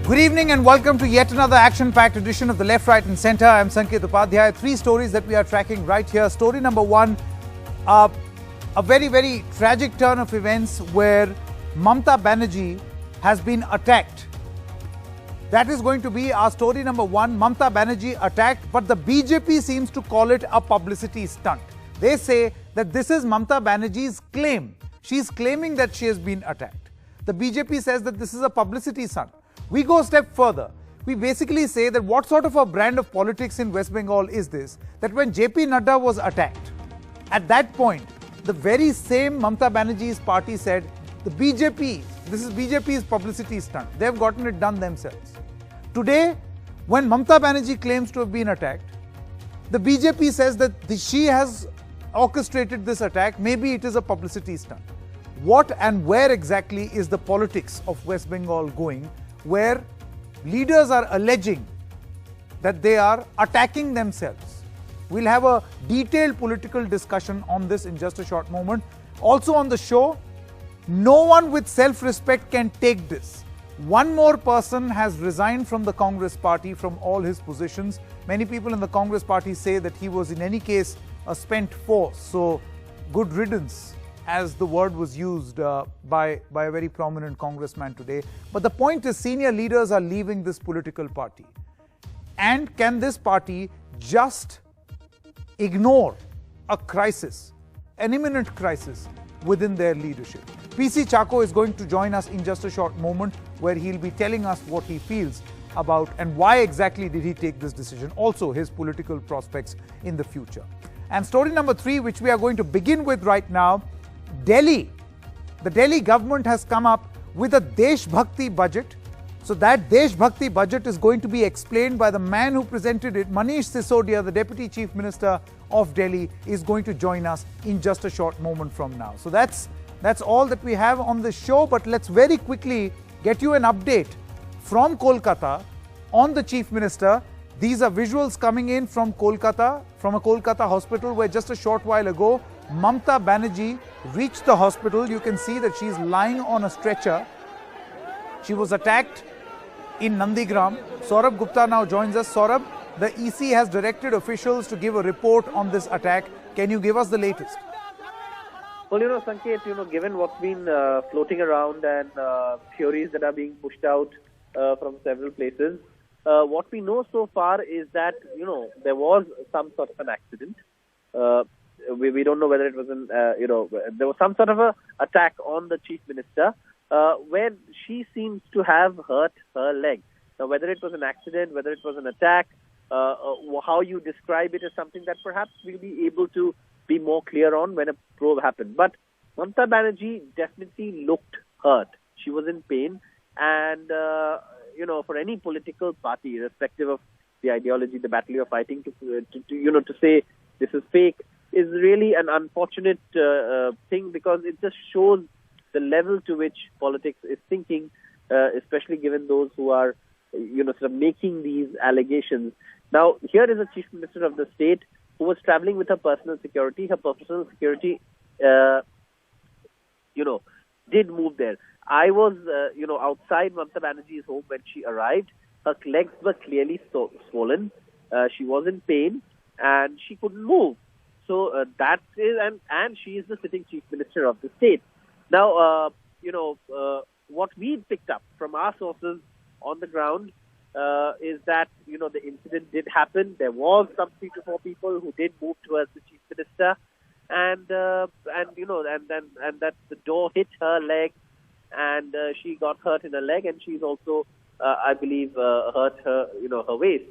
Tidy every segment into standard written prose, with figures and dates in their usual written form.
Good evening and welcome to yet another action-packed edition of the Left, Right and Centre. I'm Sanket Upadhyay. Three stories that we are tracking right here. Story number one, a very, very tragic turn of events where Mamata Banerjee has been attacked. That is going to be our story number one, Mamata Banerjee attacked, but the BJP seems to call it a publicity stunt. They say that this is Mamata Banerjee's claim. She's claiming that she has been attacked. The BJP says that this is a publicity stunt. We go a step further. We basically say that what sort of a brand of politics in West Bengal is this? That when JP Nadda was attacked, at that point, the very same Mamata Banerjee's party said, the BJP, this is BJP's publicity stunt. They've gotten it done themselves. Today, when Mamata Banerjee claims to have been attacked, the BJP says that she has orchestrated this attack. Maybe it is a publicity stunt. What and where exactly is the politics of West Bengal going, where leaders are alleging that they are attacking themselves? We'll have a detailed political discussion on this in just a short moment. Also on the show, no one with self-respect can take this. One more person has resigned from the Congress party from all his positions. Many people in the Congress party say that he was in any case a spent force. So good riddance, as the word was used by a very prominent congressman today. But the point is, senior leaders are leaving this political party. And can this party just ignore a crisis, an imminent crisis within their leadership? PC Chacko is going to join us in just a short moment, where he'll be telling us what he feels about and why exactly did he take this decision, also his political prospects in the future. And story number three, which we are going to begin with right now, Delhi. The Delhi government has come up with a Desh Bhakti budget. So that Desh Bhakti budget is going to be explained by the man who presented it. Manish Sisodia, the Deputy Chief Minister of Delhi, is going to join us in just a short moment from now. So that's all that we have on the show, but let's very quickly get you an update from Kolkata on the Chief Minister. These are visuals coming in from Kolkata, from a Kolkata hospital, where just a short while ago, Mamata Banerjee reached the hospital. You can see that she's lying on a stretcher. She was attacked in Nandigram. Saurabh Gupta now joins us. Saurabh, the EC has directed officials to give a report on this attack. Can you give us the latest? Well, Sanket, given what's been floating around and theories that are being pushed out from several places, what we know so far is that, there was some sort of an accident. We don't know whether it was there was some sort of a attack on the Chief Minister where she seems to have hurt her leg. Now, whether it was an accident, whether it was an attack, how you describe it is something that perhaps we'll be able to be more clear on when a probe happened. But Mamata Banerjee definitely looked hurt. She was in pain, and for any political party, irrespective of the ideology, the battle you're fighting, to say this is fake is really an unfortunate thing, because it just shows the level to which politics is thinking, especially given those who are, sort of making these allegations. Now, here is a Chief Minister of the state who was traveling with her personal security. Her personal security, did move there. I was, outside Mamata Banerjee's home when she arrived. Her legs were clearly swollen. She was in pain and she couldn't move. So that is, and she is the sitting Chief Minister of the state. Now, what we picked up from our sources on the ground is that, the incident did happen. There was some 3 to 4 people who did move towards the Chief Minister, and that the door hit her leg, and she got hurt in her leg, and she's also, I believe, hurt her, her waist.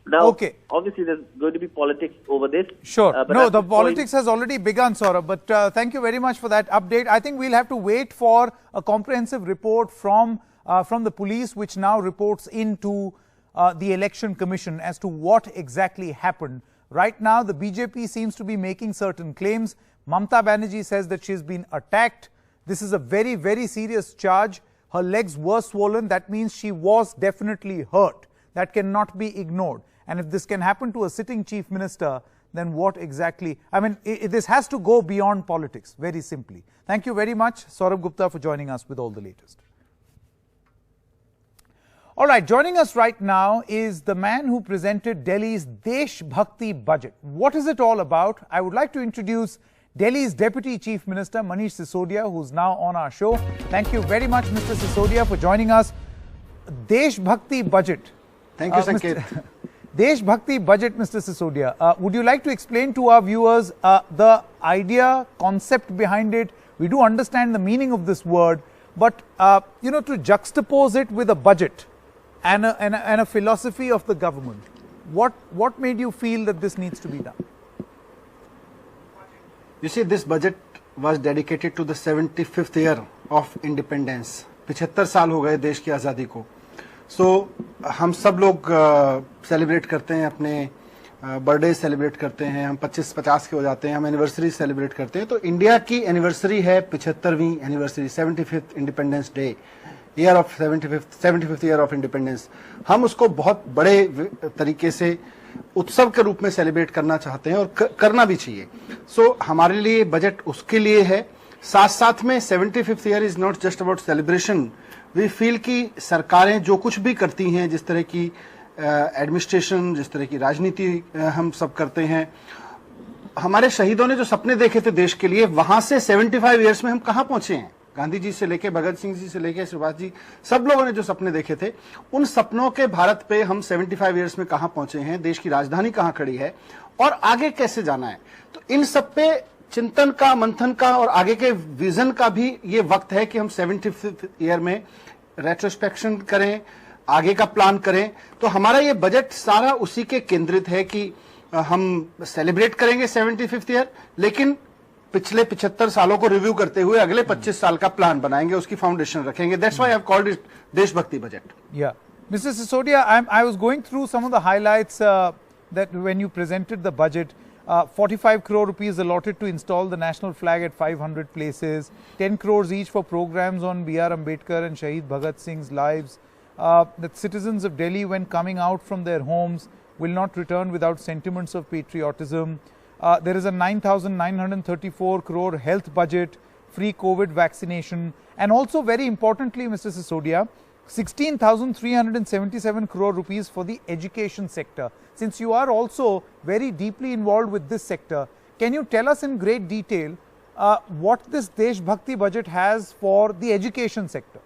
Now, obviously, there's going to be politics over this. Sure. No, the politics has already begun, Saurabh. But thank you very much for that update. I think we'll have to wait for a comprehensive report from the police, which now reports into the Election Commission as to what exactly happened. Right now, the BJP seems to be making certain claims. Mamata Banerjee says that she's been attacked. This is a very, very serious charge. Her legs were swollen. That means she was definitely hurt. That cannot be ignored. And if this can happen to a sitting Chief Minister, then what exactly? I mean, this has to go beyond politics, very simply. Thank you very much, Saurabh Gupta, for joining us with all the latest. All right, joining us right now is the man who presented Delhi's Desh Bhakti budget. What is it all about? I would like to introduce Delhi's Deputy Chief Minister, Manish Sisodia, who's now on our show. Thank you very much, Mr. Sisodia, for joining us. Desh Bhakti budget. Thank you, Sanket. Desh Bhakti budget, Mr. Sisodia. Would you like to explain to our viewers the idea, concept behind it? We do understand the meaning of this word, but to juxtapose it with a budget and a philosophy of the government, what made you feel that this needs to be done? You see, this budget was dedicated to the 75th year of independence. 75 साल हो गए देश की आज़ादी को. So हम सब लोग सेलिब्रेट करते हैं, अपने बर्थडे सेलिब्रेट करते हैं, हम 25-50 के हो जाते हैं, हम एनिवर्सरी सेलिब्रेट करते हैं. तो इंडिया की एनिवर्सरी है 75वीं anniversary, 75th independence day, year of 75th year of independence. हम उसको बहुत बड़े तरीके से उत्सव के रूप में सेलिब्रेट करना चाहते हैं और करना भी चाहिए. सो हमारे लिए बजट उसके लिए है. साथ साथ में 75th year is not just about celebration. We feel कि सरकारें जो कुछ भी करती हैं, जिस तरह की एडमिनिस्ट्रेशन, जिस तरह की राजनीति हम सब करते हैं, हमारे शहीदों ने जो सपने देखे थे देश के लिए, वहां से 75 ईयर्स में हम कहां पहुंचे हैं. गांधी जी से लेके भगत सिंह जी से लेके सुभाष जी, सब लोगों ने जो सपने देखे थे, उन सपनों के भारत पे हम 75 ईयर्स में कहां पहुंचे हैं, देश की राजधानी कहां खड़ी है और आगे कैसे जाना है. तो इन सब पे चिंतन का, मंथन का और आगे के विजन का भी ये वक्त है कि हम 75th ईयर में रेट्रोस्पेक्शन करें, आगे का प्लान करें. तो हमारा ये बजट सारा उसी के केंद्रित है कि हम सेलिब्रेट करेंगे 75th ईयर, लेकिन पिछले 75 सालों को रिव्यू करते हुए अगले 25 साल का प्लान बनाएंगे, उसकी फाउंडेशन रखेंगे. That's why I have called it देशभक्ति budget. Yeah, Mr. Sisodia, I was going through some of the highlights that when you presented the budget. 45 crore rupees allotted to install the national flag at 500 places, 10 crores each for programs on B.R. Ambedkar and Shaheed Bhagat Singh's lives, that citizens of Delhi, when coming out from their homes, will not return without sentiments of patriotism. There is a 9,934 crore health budget, free COVID vaccination, and also very importantly, Mr. Sisodia, 16,377 crore rupees for the education sector. Since you are also very deeply involved with this sector, can you tell us in great detail what this Desh Bhakti budget has for the education sector?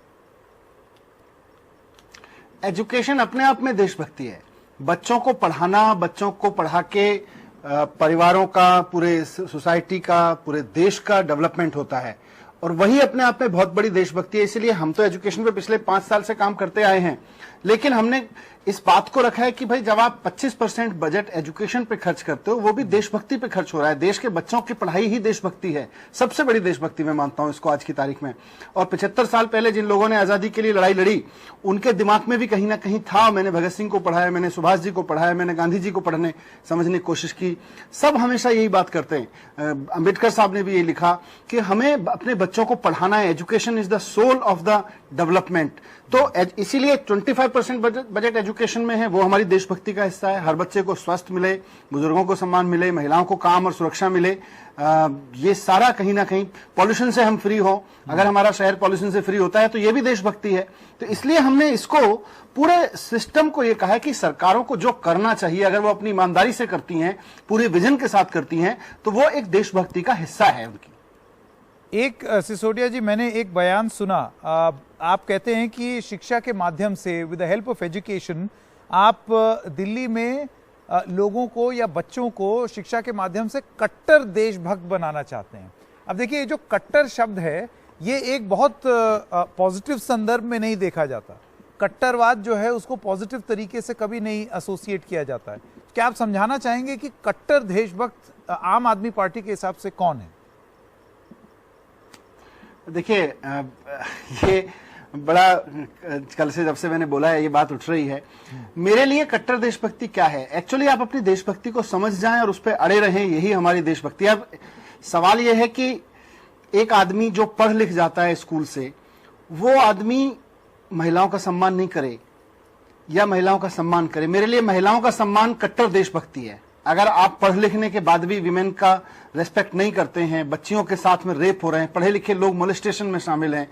Education अपने आप में देशभक्ति है. बच्चों को पढ़ाना, बच्चों को पढ़ा के परिवारों का, पूरे सोसाइटी का, पूरे देश का डेवलपमेंट होता है और वही अपने आप में बहुत बड़ी देशभक्ति है. इसलिए हम तो एजुकेशन पे पिछले 5 साल से काम करते आए हैं, लेकिन हमने इस बात को रखा है कि भाई जब आप 25% बजट एजुकेशन पे खर्च करते हो, वो भी देशभक्ति पे खर्च हो रहा है. देश के बच्चों की पढ़ाई ही देशभक्ति है, सबसे बड़ी देशभक्ति मैं मानता हूं इसको आज की तारीख में. और 75 साल पहले जिन लोगों ने आजादी के लिए लड़ाई लड़ी, उनके दिमाग में भी कहीं ना कहीं था. मैंने भगत सिंह को पढ़ाया, मैंने सुभाष जी को पढ़ाया, मैंने गांधी जी को पढ़ने समझने की कोशिश की. सब हमेशा यही बात करते हैं. अंबेडकर साहब ने भी ये लिखा कि हमें अपने बच्चों को पढ़ाना है. Education is the soul of the development. तो इसीलिए 25% बजट एजुकेशन में है, वो हमारी देशभक्ति का हिस्सा है. हर बच्चे को स्वास्थ्य मिले, बुजुर्गों को सम्मान मिले, महिलाओं को काम और सुरक्षा मिले. ये सारा कहीं ना कहीं पॉल्यूशन से हम फ्री हो. अगर हमारा शहर पॉल्यूशन से फ्री होता है तो ये भी देशभक्ति है. तो इसलिए हमने इसको पूरे सिस्टम को ये कहा है कि सरकारों को जो करना चाहिए, अगर वो अपनी ईमानदारी से करती हैं, पूरे विजन के साथ करती हैं, तो वो एक देशभक्ति का हिस्सा है उनकी. एक सिसोदिया जी, मैंने एक बयान सुना, आप कहते हैं कि शिक्षा के माध्यम से, with the help of education, आप दिल्ली में लोगों को या बच्चों को शिक्षा के माध्यम से कट्टर देशभक्त बनाना चाहते हैं. अब देखिए, ये जो कट्टर शब्द है, ये एक बहुत पॉजिटिव संदर्भ में नहीं देखा जाता. कट्टरवाद जो है उसको पॉजिटिव तरीके से कभी नहीं एसोसिएट किया जाता है. क्या आप समझाना चाहेंगे कि कट्टर देशभक्त आम आदमी पार्टी के हिसाब से कौन है? देखिए, ये बड़ा कल से जब से मैंने बोला है ये बात उठ रही है. मेरे लिए कट्टर देशभक्ति क्या है? एक्चुअली आप अपनी देशभक्ति को समझ जाएं और उस पर अड़े रहें, यही हमारी देशभक्ति है. अब सवाल यह है कि एक आदमी जो पढ़ लिख जाता है स्कूल से, वो आदमी महिलाओं का सम्मान नहीं करे या महिलाओं का सम्मान करे. मेरे लिए महिलाओं का सम्मान कट्टर देशभक्ति है. अगर आप पढ़ लिखने के बाद भी विमेन का रेस्पेक्ट नहीं करते हैं, बच्चियों के साथ में रेप हो रहे हैं, पढ़े लिखे लोग मोलेस्टेशन में शामिल हैं,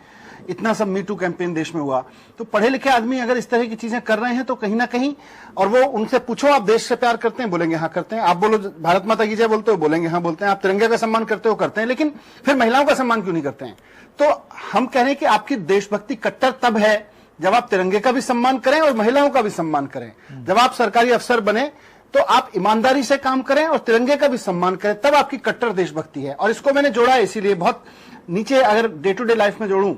इतना सब मी टू कैंपेन देश में हुआ। तो पढ़े लिखे आदमी अगर इस तरह की चीजें कर रहे हैं तो कहीं ना कहीं, और वो उनसे पूछो आप देश से प्यार करते हैं, बोलेंगे हाँ करते हैं। आप बोलो भारत माता की जय बोलते हो, बोलेंगे हाँ बोलते हैं। आप तिरंगे का सम्मान करते हो, करते हैं। लेकिन फिर महिलाओं का सम्मान क्यों नहीं करते हैं? तो हम कह रहे हैं कि आपकी देशभक्ति कट्टर तब है जब आप तिरंगे का भी सम्मान करें और महिलाओं का भी सम्मान करें। जब आप सरकारी अफसर बने तो आप ईमानदारी से काम करें और तिरंगे का भी सम्मान करें, तब आपकी कट्टर देशभक्ति है। और इसको मैंने जोड़ा है इसीलिए, बहुत नीचे अगर डे टू डे लाइफ में जोड़ूं,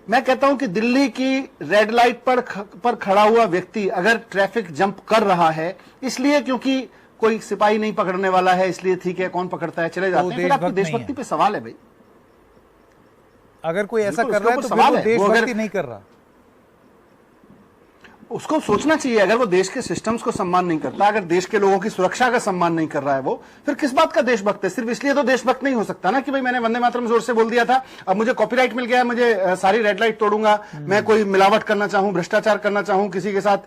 मैं कहता हूं कि दिल्ली की रेड लाइट पर खड़ा हुआ व्यक्ति अगर ट्रैफिक जंप कर रहा है इसलिए क्योंकि कोई सिपाही नहीं पकड़ने वाला है, इसलिए ठीक है, कौन पकड़ता है, चले जाते हैं, फिर आपकी देशभक्ति पे सवाल है भाई। अगर कोई ऐसा कर रहा है तो फिर वो देशभक्ति नहीं कर रहा। उसको सोचना चाहिए, अगर वो देश के सिस्टम्स को सम्मान नहीं करता, अगर देश के लोगों की सुरक्षा का सम्मान नहीं कर रहा है वो, फिर किस बात का देशभक्त है? सिर्फ इसलिए तो देशभक्त नहीं हो सकता ना कि भाई मैंने वंदे मातरम जोर से बोल दिया था, अब मुझे कॉपीराइट मिल गया, मुझे सारी रेड लाइट तोड़ूंगा, मैं कोई मिलावट करना चाहूं, भ्रष्टाचार करना चाहूं, किसी के साथ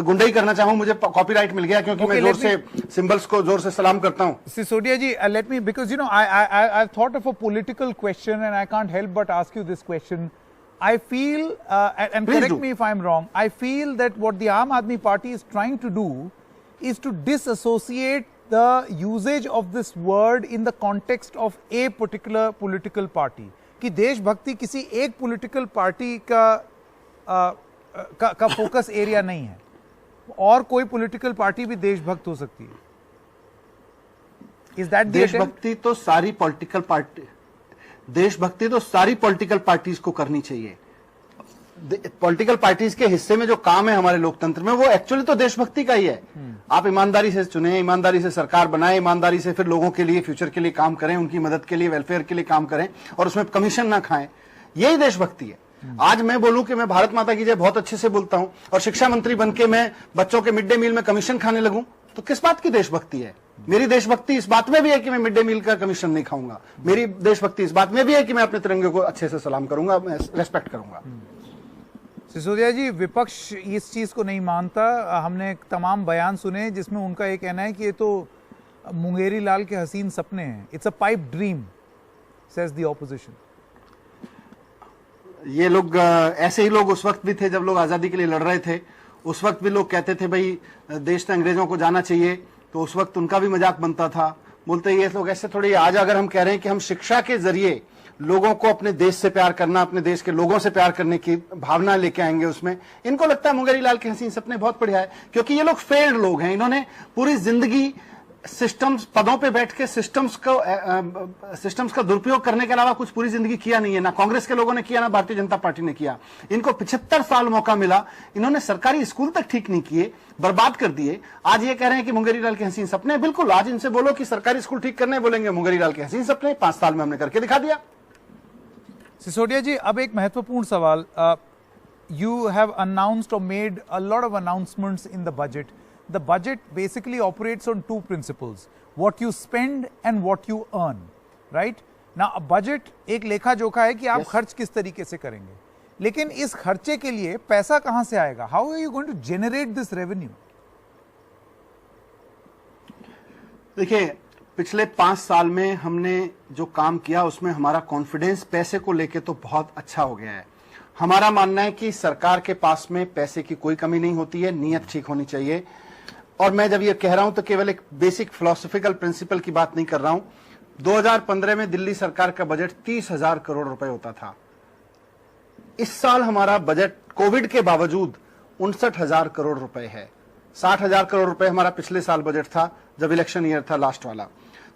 गुंडई करना चाहूं, मुझे कॉपीराइट मिल गया क्योंकि मैं जोर से सिंबल्स को जोर से सलाम करता हूं। सिसोदिया जी, let me, because you know I thought of a political question and I can't help but ask you this question. I feel, and Please correct do. me if I'm wrong, I feel that what the Aam Aadmi Party is trying to do is to disassociate the usage of this word in the context of a particular political party. कि देशभक्ति किसी एक political party का focus area नहीं है, और कोई political party भी देशभक्त हो सकती है। Is that the attempt? देशभक्ति तो सारी पॉलिटिकल पार्टी, देशभक्ति तो सारी पॉलिटिकल पार्टीज को करनी चाहिए। पॉलिटिकल पार्टीज के हिस्से में जो काम है हमारे लोकतंत्र में, वो एक्चुअली तो देशभक्ति का ही है। आप ईमानदारी से चुने, ईमानदारी से सरकार बनाए, ईमानदारी से फिर लोगों के लिए, फ्यूचर के लिए काम करें, उनकी मदद के लिए, वेलफेयर के लिए काम करें और उसमें कमीशन ना खाएं, यही देशभक्ति है। आज मैं बोलूं कि मैं भारत माता की जय बहुत अच्छे से बोलता हूं और शिक्षा मंत्री बनके मैं बच्चों के मिड डे मील में कमीशन खाने लगूं, तो किस बात की देशभक्ति है? मेरी देशभक्ति इस बात में भी है कि मैं मिड डे मील का कमीशन नहीं खाऊंगा। मेरी देशभक्ति इस बात में भी है कि मैं अपने तिरंगे को अच्छे से सलाम करूंगा, मैं रेस्पेक्ट करूंगा। सिसोदिया जी, विपक्ष इस चीज को नहीं मानता। हमने तमाम बयान सुने जिसमें उनका ये कहना है कि ये तो मुंगेरी लाल के हसीन सपने हैं, it's a pipe dream, says the opposition. ये लोग ऐसे ही लोग उस वक्त भी थे जब लोग आजादी के लिए लड़ रहे थे। उस वक्त भी लोग कहते थे भाई देश ने अंग्रेजों को जाना चाहिए, तो उस वक्त उनका भी मजाक बनता था। बोलते ये लोग ऐसे थोड़ी, आज अगर हम कह रहे हैं कि हम शिक्षा के जरिए लोगों को अपने देश से प्यार करना, अपने देश के लोगों से प्यार करने की भावना लेके आएंगे, उसमें इनको लगता है मुंगेरी लाल के हसीन सपने बहुत बढ़िया है, क्योंकि ये लोग फेल्ड लोग हैं। इन्होंने पूरी जिंदगी सिस्टम्स, पदों पे बैठ के सिस्टम्स का दुरुपयोग करने के अलावा कुछ पूरी जिंदगी किया नहीं है। ना कांग्रेस के लोगों ने किया, ना भारतीय जनता पार्टी ने किया। इनको 75 साल मौका मिला, इन्होंने सरकारी स्कूल तक ठीक नहीं किए, बर्बाद कर दिए। आज ये कह रहे हैं कि मुंगेरी लाल के हसीन सपने। बिल्कुल, आज इनसे बोलो कि सरकारी स्कूल ठीक करने, बोलेंगे मुंगेरी लाल के हसीन सपने, 5 साल में हमने करके दिखा दिया। सिसोदिया जी, अब एक महत्वपूर्ण सवाल, you have announced or made a lot of announcements in the budget. The budget basically operates on two principles: what you spend and what you earn, right? Now, a budget एक लेखा जोखा है कि आप खर्च किस तरीके से करेंगे, लेकिन इस खर्चे के लिए पैसा कहां से आएगा? How are you going to generate this revenue? देखिए, पिछले 5 साल में हमने जो काम किया उसमें हमारा कॉन्फिडेंस पैसे को लेके तो बहुत अच्छा हो गया है। हमारा मानना है कि सरकार के पास में पैसे की कोई कमी नहीं होती है, नीयत ठीक होनी चाहिए। और मैं जब ये कह रहा हूं तो केवल एक बेसिक फिलोसॉफिकल प्रिंसिपल की बात नहीं कर रहा हूं। 2015 में दिल्ली सरकार का बजट 30,000 करोड़ रुपए होता था। इस साल हमारा बजट कोविड के बावजूद 59,000 करोड़ रुपए है। 60,000 करोड़ रुपए हमारा पिछले साल बजट था जब इलेक्शन ईयर था लास्ट वाला।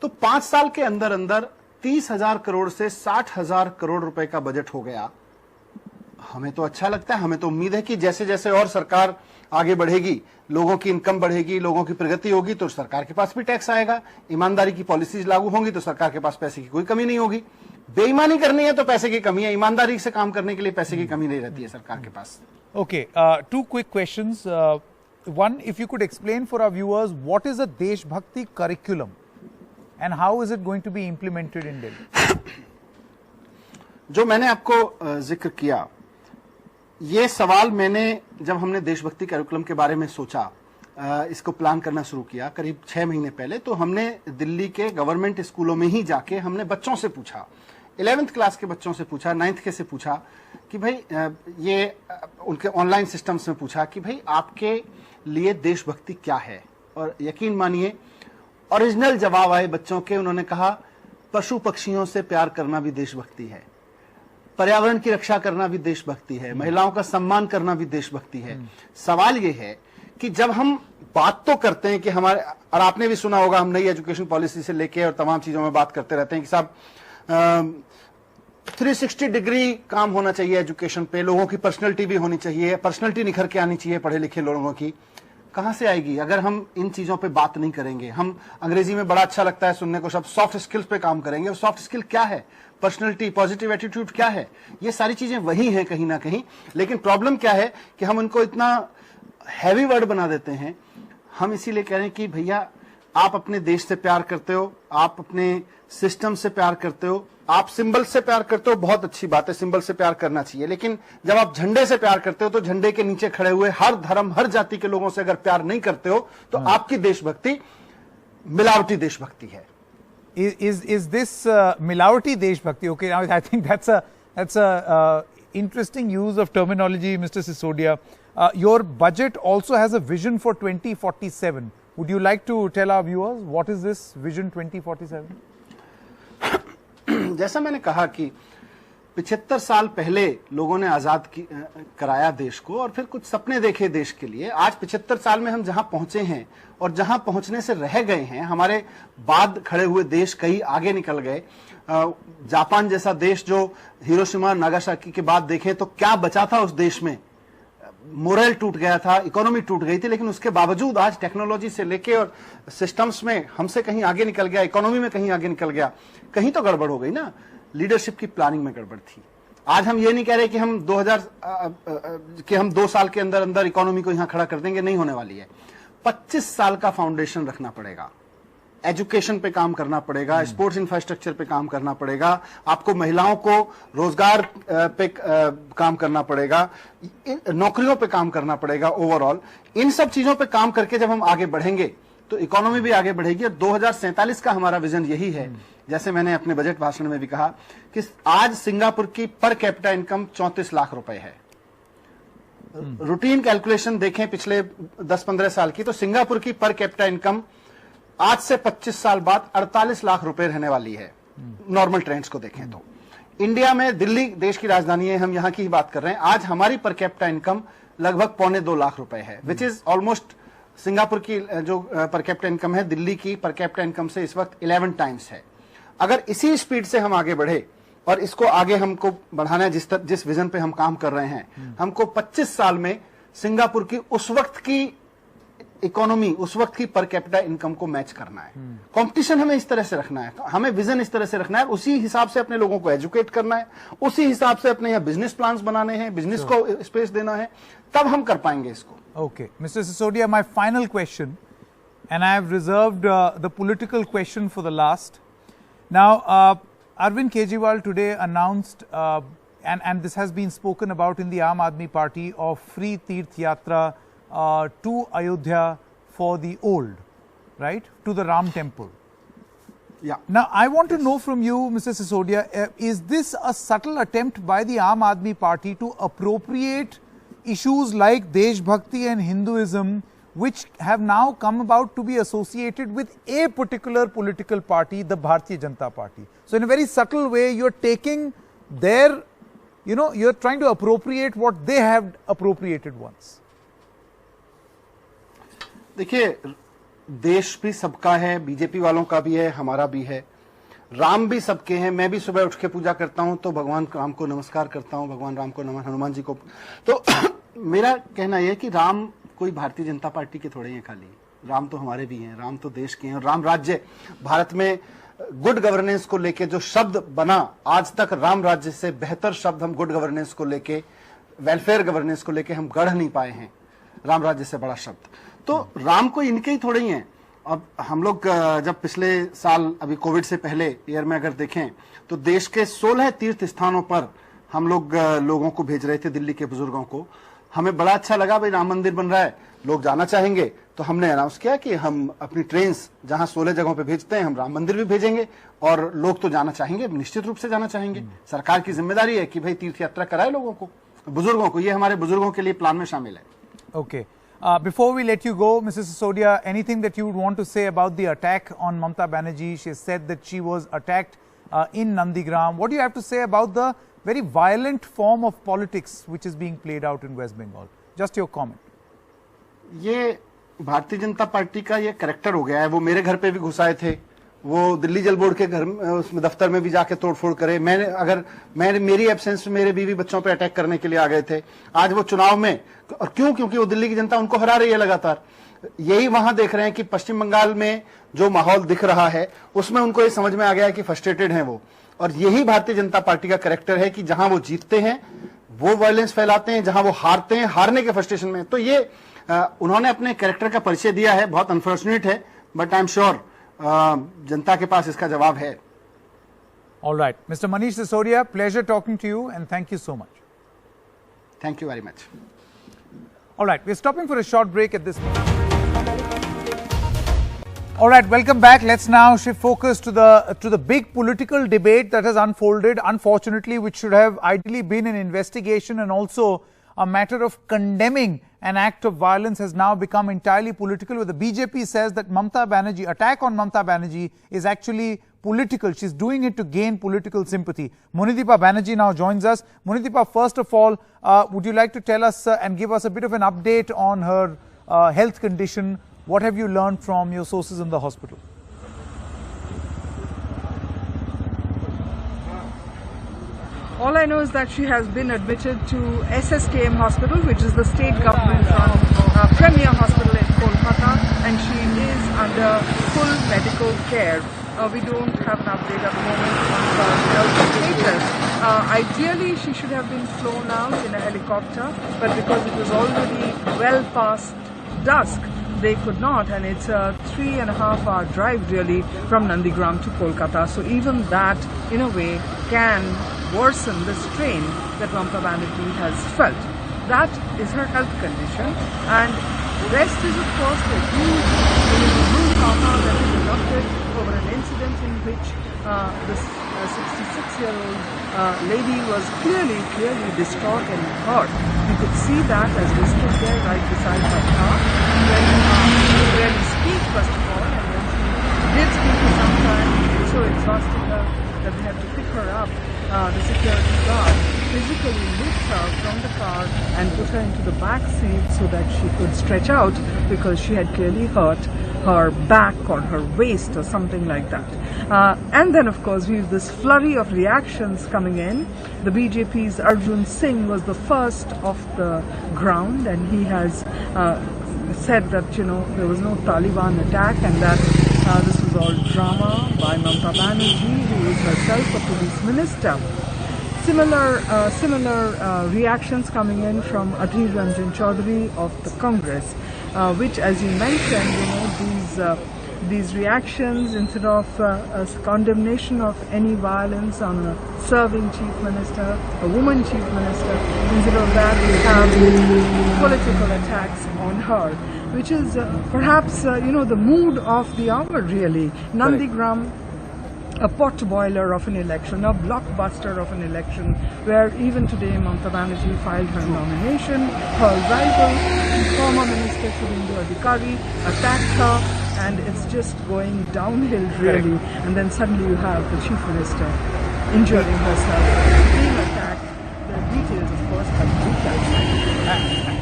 तो 5 साल के अंदर अंदर 30,000 करोड़ से 60,000 करोड़ रुपए का बजट हो गया। हमें तो अच्छा लगता है, हमें तो उम्मीद है कि जैसे जैसे और सरकार आगे बढ़ेगी, लोगों की इनकम बढ़ेगी, लोगों की प्रगति होगी, तो सरकार के पास भी टैक्स आएगा, ईमानदारी की पॉलिसीज लागू होंगी तो सरकार के पास पैसे की कोई कमी नहीं होगी। बेईमानी करनी है तो पैसे की कमी है, ईमानदारी से काम करने के लिए पैसे की कमी नहीं रहती है सरकार के पास। Okay, 2 quick questions. One, if you could explain for our viewers what is a Deshbhakti curriculum and how is it going to be implemented in Delhi? जो मैंने आपको जिक्र किया, ये सवाल मैंने जब हमने देशभक्ति कैरिकुलम के बारे में सोचा, इसको प्लान करना शुरू किया करीब 6 महीने पहले, तो हमने दिल्ली के गवर्नमेंट स्कूलों में ही जाके हमने बच्चों से पूछा 11th क्लास के बच्चों से पूछा, 9th के से पूछा कि भाई ये उनके ऑनलाइन सिस्टम्स में पूछा कि भाई आपके लिए देशभक्ति क्या है, और यकीन मानिए ओरिजिनल जवाब आए बच्चों के। उन्होंने कहा पशु पक्षियों से प्यार करना भी देशभक्ति है, पर्यावरण की रक्षा करना भी देशभक्ति है, महिलाओं का सम्मान करना भी देशभक्ति है। सवाल ये है कि जब हम बात तो करते हैं कि हमारे, और आपने भी सुना होगा हम नई एजुकेशन पॉलिसी से लेके और तमाम चीजों में बात करते रहते हैं कि साहब 360 डिग्री काम होना चाहिए एजुकेशन पे, लोगों की पर्सनैलिटी भी होनी चाहिए, पर्सनैलिटी निखर के आनी चाहिए पढ़े लिखे लोगों की। कहां से आएगी अगर हम इन चीजों पे बात नहीं करेंगे? हम अंग्रेजी में बड़ा अच्छा लगता है सुनने को शब्द सॉफ्ट स्किल्स पे काम करेंगे, और सॉफ्ट स्किल क्या है, पर्सनैलिटी, पॉजिटिव एटीट्यूड क्या है, ये सारी चीजें वही हैं कहीं ना कहीं। लेकिन प्रॉब्लम क्या है कि हम उनको इतना हैवी वर्ड बना देते हैं। हम इसीलिए कह रहे हैं कि भैया आप अपने देश से प्यार करते हो, आप अपने सिस्टम से प्यार करते हो, आप सिंबल से प्यार करते हो, बहुत अच्छी बात है, सिंबल से प्यार करना चाहिए। लेकिन जब आप झंडे से प्यार करते हो तो झंडे के नीचे खड़े हुए हर धर्म हर जाति के लोगों से अगर प्यार नहीं करते हो तो आपकी देशभक्ति मिलावटी देशभक्ति है। Is this Milavati Deshbhakti? Okay, now I think that's a interesting use of terminology, Mr. Sisodia. Your budget also has a vision for 2047. Would you like to tell our viewers what is this Vision 2047? जैसा मैंने कहा कि 75 साल पहले लोगों ने आजाद कराया देश को, और फिर कुछ सपने देखे देश के लिए। आज 75 साल में हम जहां पहुंचे हैं और जहां पहुंचने से रह गए हैं, हमारे बाद खड़े हुए देश कई आगे निकल गए। जापान जैसा देश जो हिरोशिमा नागासाकी के बाद देखें तो क्या बचा था उस देश में, मोरल टूट गया था, इकोनॉमी टूट गई थी, लेकिन उसके बावजूद आज टेक्नोलॉजी से लेके और सिस्टम्स में हमसे कहीं आगे निकल गया, इकोनॉमी में कहीं आगे निकल गया। कहीं तो गड़बड़ हो गई ना, लीडरशिप की प्लानिंग में गड़बड़ थी। आज हम ये नहीं कह रहे कि हम 2 साल के अंदर अंदर इकोनॉमी को यहां खड़ा कर देंगे, नहीं होने वाली है। 25 साल का फाउंडेशन रखना पड़ेगा, एजुकेशन पे काम करना पड़ेगा, स्पोर्ट्स इंफ्रास्ट्रक्चर पे काम करना पड़ेगा, आपको महिलाओं को रोजगार पे काम करना पड़ेगा, नौकरियों पे काम करना पड़ेगा। ओवरऑल इन सब चीजों पे काम करके जब हम आगे बढ़ेंगे तो इकोनॉमी भी आगे बढ़ेगी। और 2047 का हमारा विजन यही है, जैसे मैंने अपने बजट भाषण में भी कहा कि आज सिंगापुर की पर कैपिटा इनकम 34 लाख रुपए है। रूटीन कैलकुलेशन देखें पिछले 10-15 साल की, तो सिंगापुर की पर कैपिटा इनकम आज से 25 साल बाद 48 लाख रुपए रहने वाली है, नॉर्मल ट्रेंड्स को देखें तो। इंडिया में, दिल्ली देश की राजधानी है, हम यहां की ही बात कर रहे हैं, आज हमारी पर कैपिटा इनकम लगभग 1.25 लाख रुपए है, विच इज ऑलमोस्ट सिंगापुर की जो पर कैपिटा इनकम है दिल्ली की पर कैपिटा इनकम से इस वक्त 11 टाइम्स है। अगर इसी स्पीड से हम आगे बढ़े और इसको आगे हमको बढ़ाना है, जिस विजन पे हम काम कर रहे हैं, हमको 25 साल में सिंगापुर की उस वक्त की इकोनॉमी, उस वक्त की पर कैपिटा इनकम को मैच करना है। कंपटीशन हमें इस तरह से रखना है, हमें विजन इस तरह से रखना है, उसी हिसाब से अपने लोगों को एजुकेट करना है, उसी हिसाब से अपने यहाँ बिजनेस प्लान्स बनाने हैं, बिजनेस को स्पेस देना है, तब हम कर पाएंगे इसको। Okay, Mr. Sisodia, my final question, and I have reserved the political question for the last. Now, Arvind Kejriwal today announced, and this has been spoken about in the Aam Aadmi Party, of free Tirth Yatra to Ayodhya for the old, right, to the Ram temple. Yeah. Now, I want to know from you, Mr. Sisodia, is this a subtle attempt by the Aam Aadmi Party to appropriate issues like Deshbhakti and Hinduism, which have now come about to be associated with a particular political party, the Bharatiya Janata Party? So in a very subtle way, you're taking their, you're trying to appropriate what they have appropriated once. देखिए, देश भी सबका है, BJP वालों का भी है, हमारा भी है, राम भी सबके हैं। मैं भी सुबह उठ के पूजा करता हूं तो भगवान राम को नमस्कार करता हूं, भगवान राम को नमन, हनुमान जी को। तो मेरा कहना यह है कि राम कोई भारतीय जनता पार्टी के थोड़े हैं खाली, राम तो हमारे भी हैं, राम तो देश के हैं। राम राज्य, भारत में गुड गवर्नेंस को लेके जो शब्द बना, आज तक राम राज्य से बेहतर शब्द हम गुड गवर्नेंस को लेके, वेलफेयर गवर्नेंस को लेके हम गढ़ नहीं पाए हैं, राम राज्य से बड़ा शब्द। तो राम को इनके ही थोड़े ही हैं। अब हम लोग जब पिछले साल, अभी कोविड से पहले ईयर में अगर देखें तो देश के 16 तीर्थ स्थानों पर हम लोग लोगों को भेज रहे थे, दिल्ली के बुजुर्गों को। हमें बड़ा अच्छा लगा, भाई राम मंदिर बन रहा है, लोग जाना चाहेंगे तो हमने अनाउंस किया कि हम अपनी ट्रेन जहां 16 जगहों पे भेजते हैं, हम राम मंदिर भी भेजेंगे। और लोग तो जाना चाहेंगे, निश्चित रूप से जाना चाहेंगे। सरकार की जिम्मेदारी है कि भाई तीर्थ यात्रा कराए लोगों को, बुजुर्गों को। ये हमारे बुजुर्गों के लिए प्लान में शामिल है। Okay. Before we let you go, Mrs. Sisodia, anything that you would want to say about the attack on Mamata Banerjee? She said that she was attacked in Nandigram. What do you have to say about the very violent form of politics which is being played out in West Bengal? Just your comment. ये Bharatiya Janata party का ये character हो गया है। वो मेरे घर पे भी घुस आए थे, वो दिल्ली जल बोर्ड के घर उसमें दफ्तर में भी जाके तोड़फोड़ करे। मेरी एब्सेंस में मेरे बीवी बच्चों पे अटैक करने के लिए आ गए थे। आज वो चुनाव में, और क्यों? क्योंकि वो दिल्ली की जनता उनको हरा रही है लगातार। यही वहां देख रहे हैं कि पश्चिम बंगाल में जो माहौल दिख रहा है उसमें उनको ये समझ में आ गया है कि फ्रस्ट्रेटेड हैं वो। और यही भारतीय जनता पार्टी का करैक्टर है कि जहां वो जीतते हैं वो वायलेंस फैलाते हैं, जहां वो हारते हैं हारने के फ्रस्ट्रेशन में। तो ये उन्होंने अपने कैरेक्टर का परिचय दिया है। बहुत अनफॉर्चुनेट है, बट आई एम श्योर जनता के पास इसका जवाब है। All right. Mr. Manish Sisodia, pleasure talking to you and thank you so much. Thank you very much. All right, we're stopping for a short break at this point. All right, welcome back. Let's now shift focus to the big political debate that has unfolded, unfortunately, which should have ideally been an investigation and also a matter of condemning an act of violence has now become entirely political, where the BJP says that Mamata Banerjee, attack on Mamata Banerjee is actually political. She's doing it to gain political sympathy. Munideepa Banerjee now joins us. Munideepa, first of all, would you like to tell us and give us a bit of an update on her health condition? What have you learned from your sources in the hospital? All I know is that she has been admitted to SSKM Hospital, which is the state government-run premier hospital in Kolkata, and she is under full medical care. We don't have an update at the moment on her health status. Ideally, she should have been flown out in a helicopter, but because it was already well past dusk, they could not, and it's a 3.5-hour drive really from Nandigram to Kolkata. So even that, in a way, can worsen the strain that Mamata Banerjee has felt. That is her health condition, and the rest is, of course, the huge drama that is erupted over an incident in which this 66-year-old lady was clearly distraught and hurt. You could see that as we stood there right beside her car. When she could barely speak, first of all, and when she did speak for some time, it was so exhausting her that they had to pick her up. The security guard physically lift her from the car and put her into the back seat so that she could stretch out, because she had clearly hurt her back or her waist or something like that. And then, of course, we have this flurry of reactions coming in. The BJP's Arjun Singh was the first off the ground, and he has said that, there was no Taliban attack and that this was all drama by Mamata Banerjee, who is herself a police minister. Similar reactions coming in from Adhir Ranjan Chaudhary of the Congress, which, as you mentioned, these reactions, instead of a condemnation of any violence on a serving chief minister, a woman chief minister, instead of that we have political attacks on her, which is perhaps the mood of the hour really. Nandigram, a potboiler of an election, a blockbuster of an election, where even today Mamata Banerjee filed her nomination. Her rival, former Minister Shubhendu Adhikari, attacked her, and it's just going downhill really. And then suddenly you have the Chief Minister injuring herself, being attacked. The details, of course, have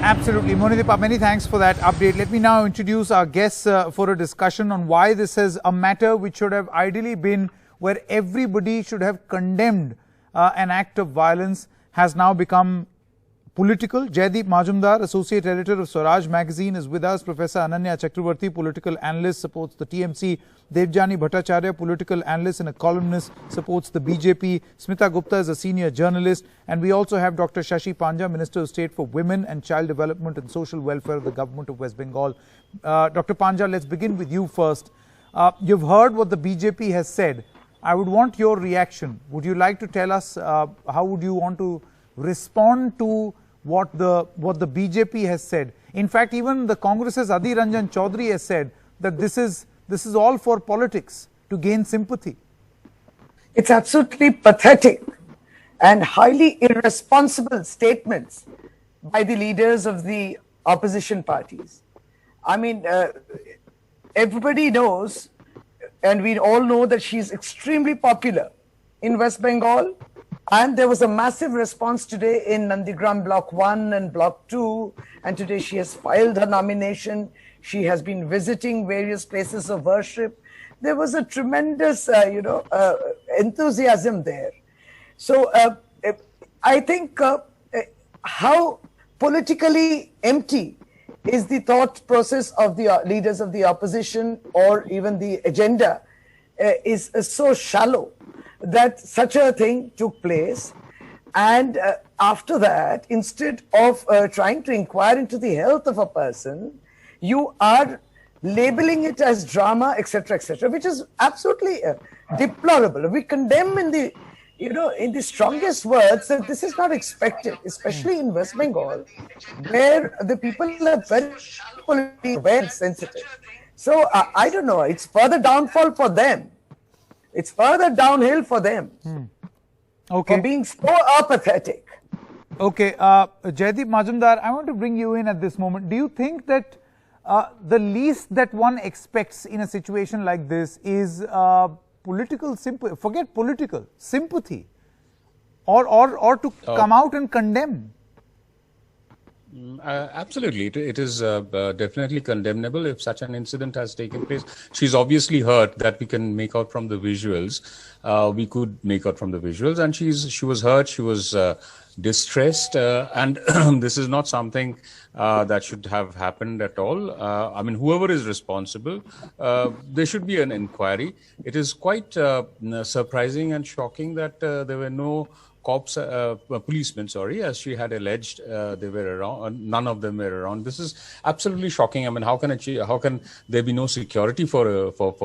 Absolutely. Munideepa, many thanks for that update. Let me now introduce our guests for a discussion on why this is a matter which should have ideally been where everybody should have condemned an act of violence, has now become political. Jaideep Majumdar, Associate Editor of Swaraj Magazine, is with us. Professor Ananya Chakravarti, political analyst, supports the TMC. Devjani Bhattacharya, political analyst and a columnist, supports the BJP. Smita Gupta is a senior journalist. And we also have Dr. Shashi Panja, Minister of State for Women and Child Development and Social Welfare of the Government of West Bengal. Dr. Panja, let's begin with you first. You've heard what the BJP has said. I would want your reaction. Would you like to tell us how would you want to respond to what the BJP has said. In fact, even the Congress's Adhir Ranjan Chaudhary has said that this is all for politics, to gain sympathy. It's absolutely pathetic and highly irresponsible statements by the leaders of the opposition parties. I mean, everybody knows, and we all know, that she's extremely popular in West Bengal. And there was a massive response today in Nandigram Block 1 and Block 2. And today she has filed her nomination. She has been visiting various places of worship. There was a tremendous, enthusiasm there. So I think how politically empty is the thought process of the leaders of the opposition, or even the agenda is so shallow that such a thing took place. And after that, instead of trying to inquire into the health of a person, you are labeling it as drama, etc., which is absolutely deplorable. We condemn in the strongest words that this is not expected, especially in West Bengal, where the people are very sensitive. So I don't know, it's further downfall for them. It's further downhill for them. Okay. For being so apathetic. Okay, Jaideep Majumdar, I want to bring you in at this moment. Do you think that the least that one expects in a situation like this is political sympathy, forget political, sympathy, or to come out and condemn? Absolutely. It is definitely condemnable if such an incident has taken place. She's obviously hurt, that we can make out from the visuals. We could make out from the visuals, and she was hurt, she was distressed, and this is not something that should have happened at all. I mean, whoever is responsible, there should be an inquiry. It is quite surprising and shocking that there were no cops, policemen, as she had alleged, they were around. None of them were around. This is absolutely shocking. I mean, how can there be no security for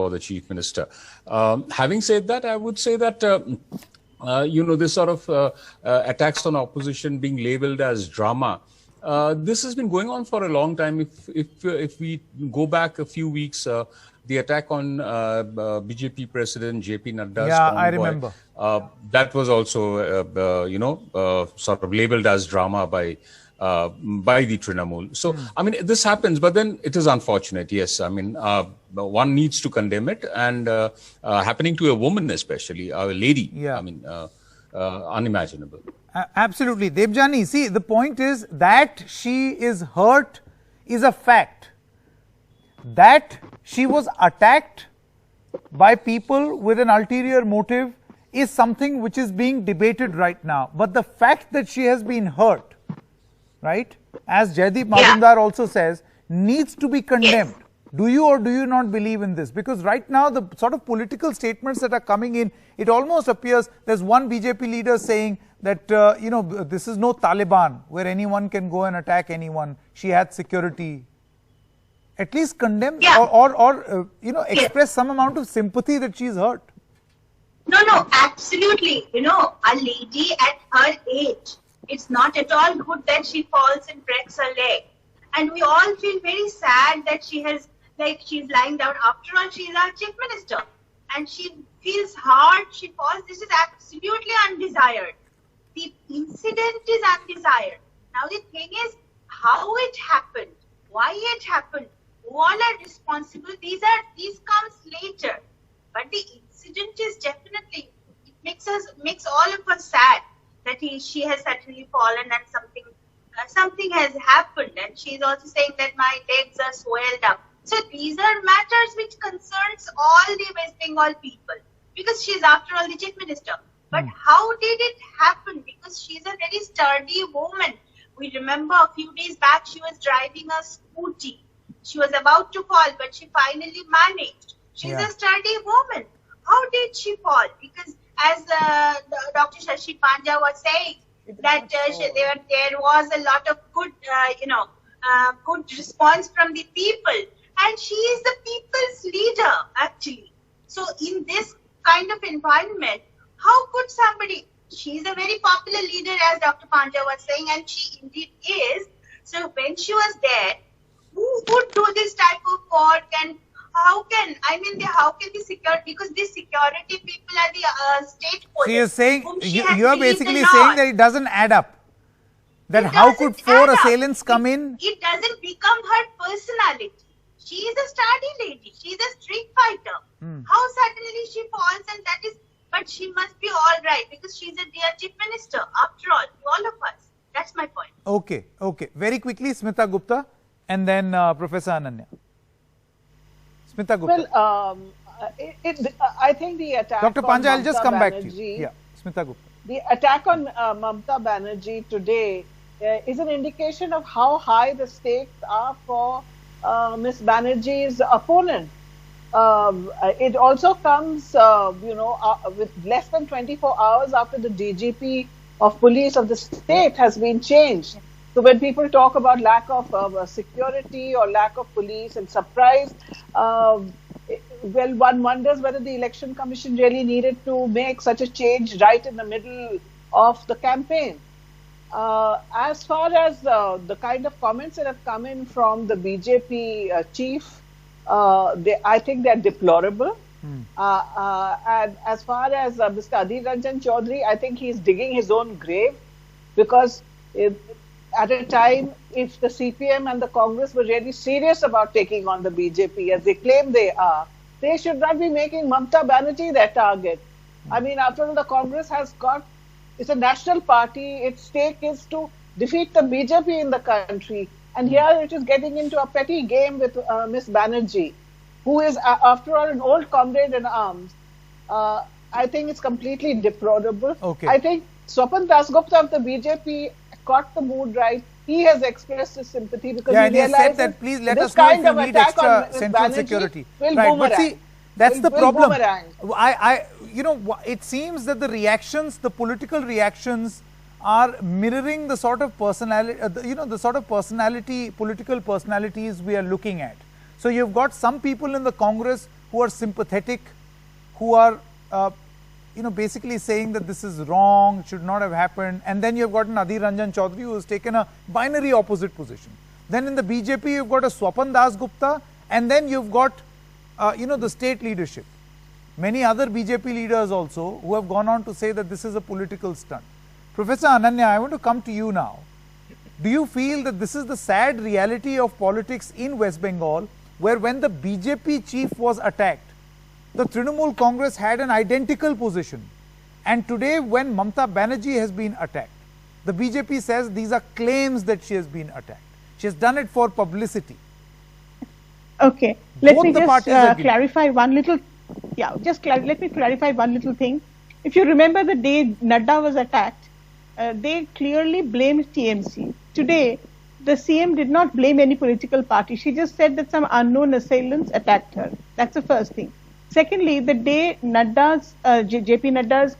the chief minister? Having said that, I would say that this sort of attacks on opposition being labeled as drama, this has been going on for a long time. If we go back a few weeks, the attack on BJP President JP Nadda's convoy, I remember. That was also, sort of labeled as drama by the Trinamool. So, I mean, this happens, but then it is unfortunate. Yes, I mean, one needs to condemn it, and happening to a woman, especially a lady. Yeah. I mean, unimaginable. Absolutely, Debjani. See, the point is that she is hurt is a fact. That she was attacked by people with an ulterior motive is something which is being debated right now. But the fact that she has been hurt, right, as Jaideep Majumdar also says, needs to be condemned. Yes. Do you or do you not believe in this? Because right now, the sort of political statements that are coming in, it almost appears there's one BJP leader saying that, this is no Taliban where anyone can go and attack anyone. She had security. At least condemn or express some amount of sympathy that she's hurt. No, absolutely. A lady at her age, it's not at all good that she falls and breaks her leg. And we all feel very sad that she's lying down. After all, she's our chief minister. And she feels hard, she falls. This is absolutely undesired. The incident is undesired. Now the thing is, how it happened, why it happened, who all are responsible, these comes later. But the incident is definitely, it makes all of us sad that she has suddenly fallen and something has happened. And she's also saying that my legs are swelled up. So these are matters which concerns all the West Bengal people, because she's after all the chief minister. But how did it happen? Because she's a very sturdy woman. We remember a few days back she was driving a scooty. She was about to fall, but she finally managed. She's a sturdy woman. How did she fall? Because as Dr. Shashi Panja was saying, that there was a lot of good, good response from the people. And she is the people's leader, actually. So in this kind of environment, how could somebody, she's a very popular leader, as Dr. Panja was saying, and she indeed is. So when she was there, who would do this type of work, and how can the security, because the security people are the state police. So you're saying, whom she you has are released basically a lot. saying that it doesn't add up. That It how doesn't could 4 add up. assailants come in? It doesn't become her personality. She is a sturdy lady. She is a street fighter. How suddenly she falls, and that is, but she must be all right because she's a dear chief minister, after all, to all of us. That's my point. Okay, okay. Very quickly, Smita Gupta and then Professor Ananya. Smita Gupta. Well, I think the attack Dr. on Panja, I'll just Mamta come back to Banerjee, you. Yeah, Smita Gupta. The attack on Mamta Banerjee today is an indication of how high the stakes are for Ms. Banerjee's opponent. It also comes, with less than 24 hours after the DGP of police of the state has been changed. So when people talk about lack of security or lack of police and surprise, well, one wonders whether the Election Commission really needed to make such a change right in the middle of the campaign. As far as the kind of comments that have come in from the BJP chief, I think they're deplorable. And as far as Mr. Adhir Ranjan Chaudhary, I think he's digging his own grave, because at a time, if the CPM and the Congress were really serious about taking on the BJP, as they claim they are, they should not be making Mamta Banerjee their target. I mean, after all, the Congress has got, it's a national party, its stake is to defeat the BJP in the country. And here it is getting into a petty game with Ms. Banerjee, who is, after all, an old comrade in arms. I think it's completely deplorable. Okay. I think Swapan Dasgupta of the BJP caught the mood right. He has expressed his sympathy because Yeah, he and he has realizes said that please let this us know if kind you of need attack extra on Ms. central Banerjee security. will Right, but boomerang. see, that's the Will problem. boomerang. It seems that the reactions, the political reactions, are mirroring the sort of personality, the sort of political personalities we are looking at. So you've got some people in the Congress who are sympathetic, who are, basically saying that this is wrong, should not have happened. And then you've got an Adhir Ranjan Chaudhary who has taken a binary opposite position. Then in the BJP, you've got a Swapan Dasgupta, and then you've got, the state leadership. Many other BJP leaders also who have gone on to say that this is a political stunt. Professor Ananya, I want to come to you now. Do you feel that this is the sad reality of politics in West Bengal, where when the BJP chief was attacked, the Trinamool Congress had an identical position, and today when Mamta Banerjee has been attacked, the BJP says these are claims that she has been attacked. She has done it for publicity. Okay, let Both me the just parties agree. clarify one little, let me clarify one little thing. If you remember the day Nadda was attacked, they clearly blamed TMC. Today, the CM did not blame any political party. She just said that some unknown assailants attacked her. That's the first thing. Secondly, the day Nadda's, JP Nadda's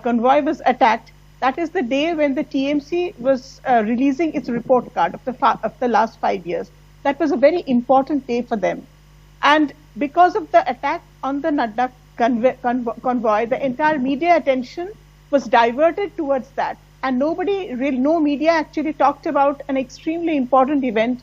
convoy was attacked, that is the day when the TMC was releasing its report card of the last 5 years. That was a very important day for them. And because of the attack on the Nadda convoy, the entire media attention was diverted towards that. And no media actually talked about an extremely important event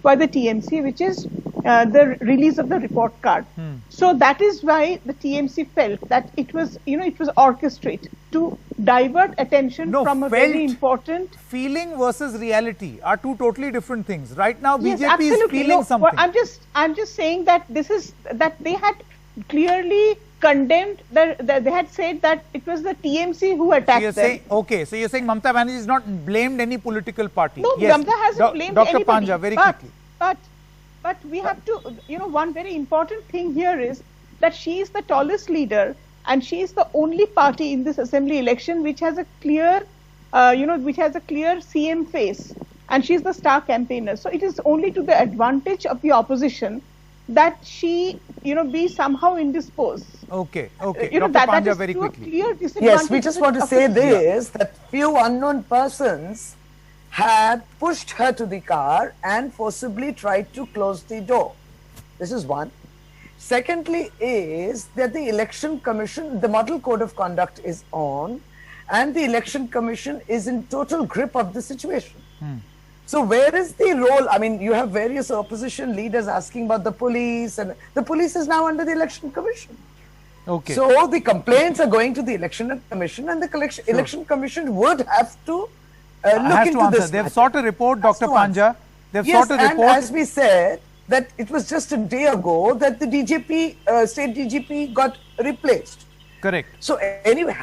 for the TMC, which is the release of the report card. So that is why the TMC felt that it was, it was orchestrated to divert attention from a very important. Feeling versus reality are two totally different things. Right now, Yes, BJP is absolutely. feeling something. I'm just saying that that they had clearly condemned they had said that it was the TMC who attacked them. Saying, okay, so you're saying Mamta Banerjee has not blamed any political party. No, Yes. Mamta hasn't blamed Dr. anybody. Panja, very quickly. But we have to, one very important thing here is that she is the tallest leader, and she is the only party in this assembly election which has a clear, CM face, and she is the star campaigner. So it is only to the advantage of the opposition that she, be somehow indisposed. Okay. Dr. That Panja, is very to a quickly. clear disadvantage. Yes, we just want to say opposition. this, that few unknown persons had pushed her to the car and forcibly tried to close the door. This is one. Secondly is that the Election Commission, the model code of conduct is on, and the Election Commission is in total grip of the situation. So where is the role? I mean, you have various opposition leaders asking about the police, and the police is now under the Election Commission. Okay. So the complaints are going to the Election Commission, and the Election Commission would have to look into this. They've sought a report, Dr. Panja. They've Yes, sought a and report. as we said, that it was just a day ago that the DGP, state DGP got replaced. Correct. So anyway,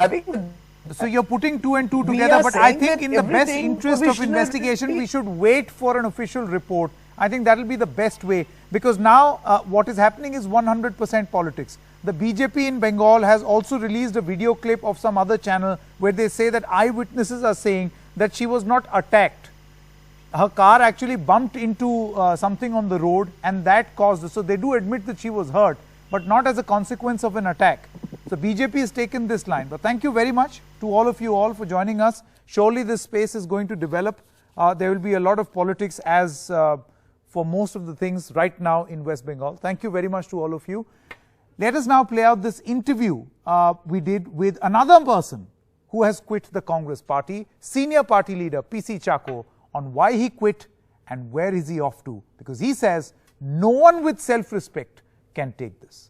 So you're putting two and two We together, are but I saying think that in the best everything interest of provisional investigation, will we be- should wait for an official report. I think that will be the best way, because now what is happening is 100% politics. The BJP in Bengal has also released a video clip of some other channel where they say that eyewitnesses are saying that she was not attacked. Her car actually bumped into something on the road, and that caused, so they do admit that she was hurt, but not as a consequence of an attack. So BJP has taken this line. But thank you very much to all of you all for joining us. Surely this space is going to develop. There will be a lot of politics as for most of the things right now in West Bengal. Thank you very much to all of you. Let us now play out this interview we did with another person who has quit the Congress party, senior party leader PC Chacko, on why he quit and where is he off to, because he says no one with self-respect can take this.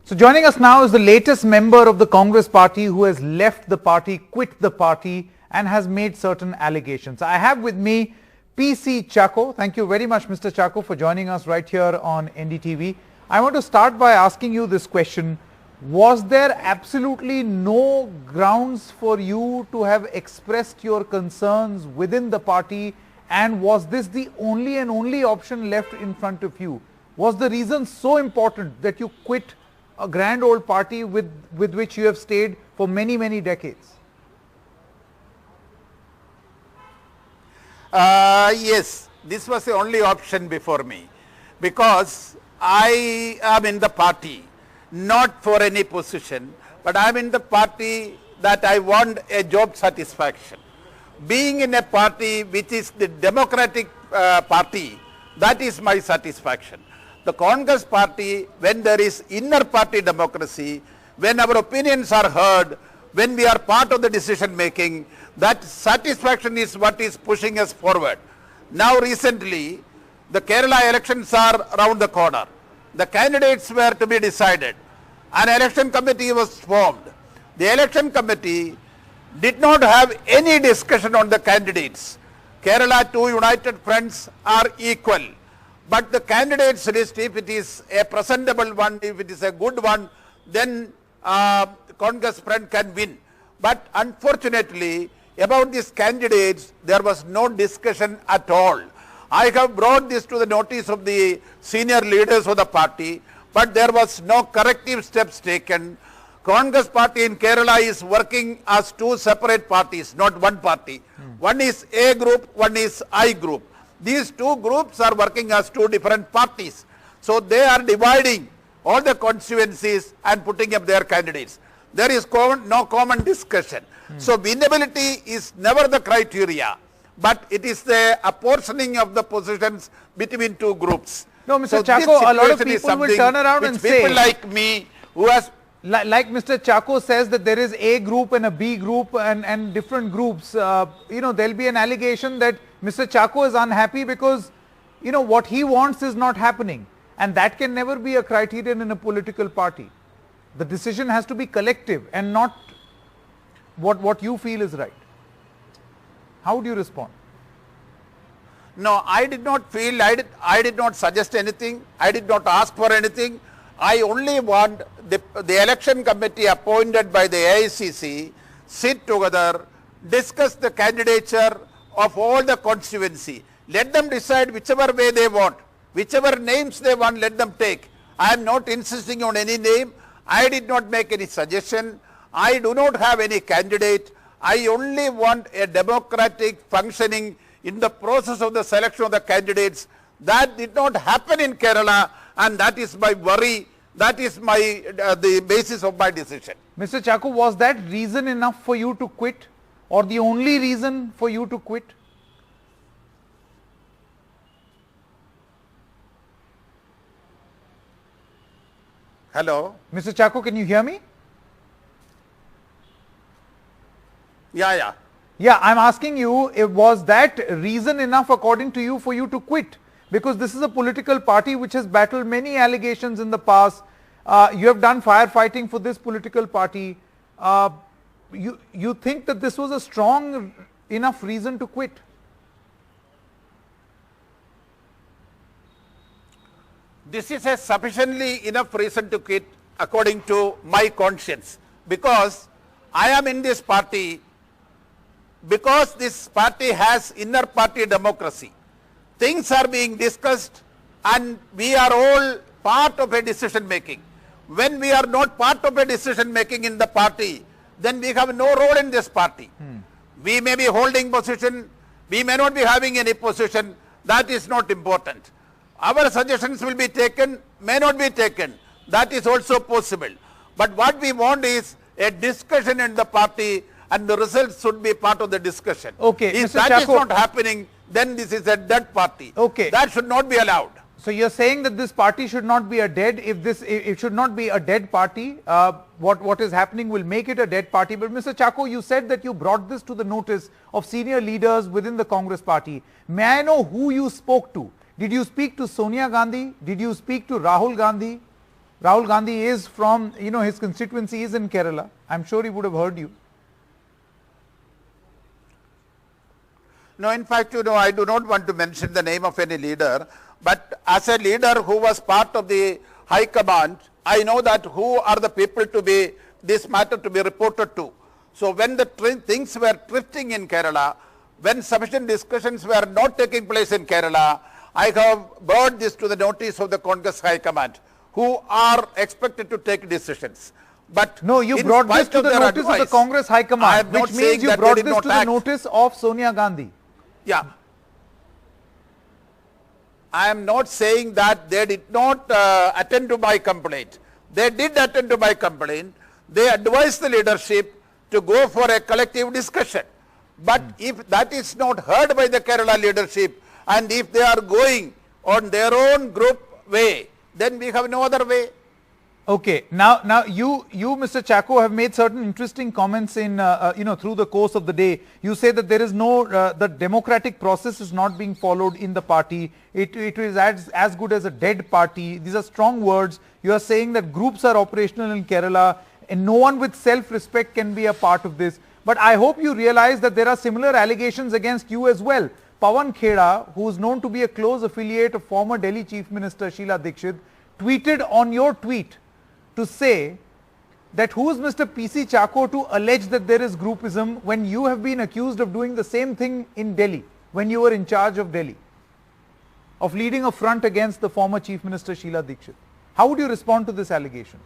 So joining us now is the latest member of the Congress party who has left the party, quit the party, and has made certain allegations. I have with me PC Chacko. Thank you very much, Mr. Chacko, for joining us right here on NDTV. I want to start by asking you this question. Was there absolutely no grounds for you to have expressed your concerns within the party, and was this the only and only option left in front of you? Was the reason so important that you quit a grand old party with which you have stayed for many, many decades? Yes, this was the only option before me, because I am in the party not for any position, but I am in the party that I want a job satisfaction. Being in a party which is the democratic party, that is my satisfaction. The Congress party, when there is inner party democracy, when our opinions are heard, when we are part of the decision making, that satisfaction is what is pushing us forward. Now recently, the Kerala elections are around the corner. The candidates were to be decided. An election committee was formed. The election committee did not have any discussion on the candidates. Kerala 2 United Fronts are equal. But the candidates list, if it is a presentable one, if it is a good one, then Congress front can win. But unfortunately, about these candidates, there was no discussion at all. I have brought this to the notice of the senior leaders of the party, but there was no corrective steps taken. Congress party in Kerala is working as two separate parties, not one party. One is A group, one is I group. These two groups are working as two different parties. So they are dividing all the constituencies and putting up their candidates. There is no common discussion. So winnability is never the criteria, but it is the apportioning of the positions between two groups. No, Mr. So Chacko, this a lot of situation is people will something turn around which and people say, like me who has like Mr. Chacko says that there is A group and a B group and different groups. You know, there'll be an allegation that Mr. Chacko is unhappy because, you know, what he wants is not happening. And that can never be a criterion in a political party. The decision has to be collective and not what you feel is right. How would you respond? No, I did not feel, I did not suggest anything, I did not ask for anything. I only want the election committee appointed by the AICC sit together, discuss the candidature of all the constituency. Let them decide whichever way they want, whichever names they want, let them take. I am not insisting on any name. I did not make any suggestion. I do not have any candidate. I only want a democratic functioning in the process of the selection of the candidates. That did not happen in Kerala, and that is my worry. That is my the basis of my decision. Mr. Chacko, was that reason enough for you to quit, or the only reason for you to quit? Hello? Mr. Chacko, can you hear me? Yeah. Yeah, I'm asking you, was that reason enough according to you for you to quit? Because this is a political party which has battled many allegations in the past. You have done firefighting for this political party. You think that this was a strong enough reason to quit? This is a sufficiently enough reason to quit according to my conscience, because I am in this party because this party has inner party democracy. Things are being discussed and we are all part of a decision making. When we are not part of a decision making in the party, then we have no role in this party. We may be holding position, we may not be having any position, that is not important. Our suggestions will be taken, may not be taken, that is also possible. But what we want is a discussion in the party, and the results should be part of the discussion. Okay, if Mr. that is Chacko, not happening, then this is a dead party. Okay. That should not be allowed. So you're saying that this party should not be a dead, it should not be a dead party. What is happening will make it a dead party. But Mr. Chacko, you said that you brought this to the notice of senior leaders within the Congress party. May I know who you spoke to? Did you speak to Sonia Gandhi? Did you speak to Rahul Gandhi? Rahul Gandhi is from, his constituency is in Kerala. I'm sure he would have heard you. No, in fact, I do not want to mention the name of any leader, but as a leader who was part of the High Command, I know that who are the people to be, this matter to be reported to. So when the things were drifting in Kerala, when sufficient discussions were not taking place in Kerala, I have brought this to the notice of the Congress High Command, who are expected to take decisions. But no, you brought this to the notice of the Congress High Command, which means you brought this to the notice of Sonia Gandhi. Yeah. I am not saying that they did not attend to my complaint. They did attend to my complaint. They advised the leadership to go for a collective discussion. But if that is not heard by the Kerala leadership, and if they are going on their own group way, then we have no other way. Okay, now you Mr. Chacko have made certain interesting comments in through the course of the day. You say that there is no the democratic process is not being followed in the party. It is as good as a dead party. These are strong words. You are saying that groups are operational in Kerala and no one with self-respect can be a part of this. But I hope you realize that there are similar allegations against you as well. Pawan Kheda, who is known to be a close affiliate of former Delhi Chief Minister Sheila Dikshit, tweeted on your tweet to say that who is Mr. PC Chacko to allege that there is groupism when you have been accused of doing the same thing in Delhi, when you were in charge of Delhi, of leading a front against the former Chief Minister Sheila Dikshit. How would you respond to this allegation?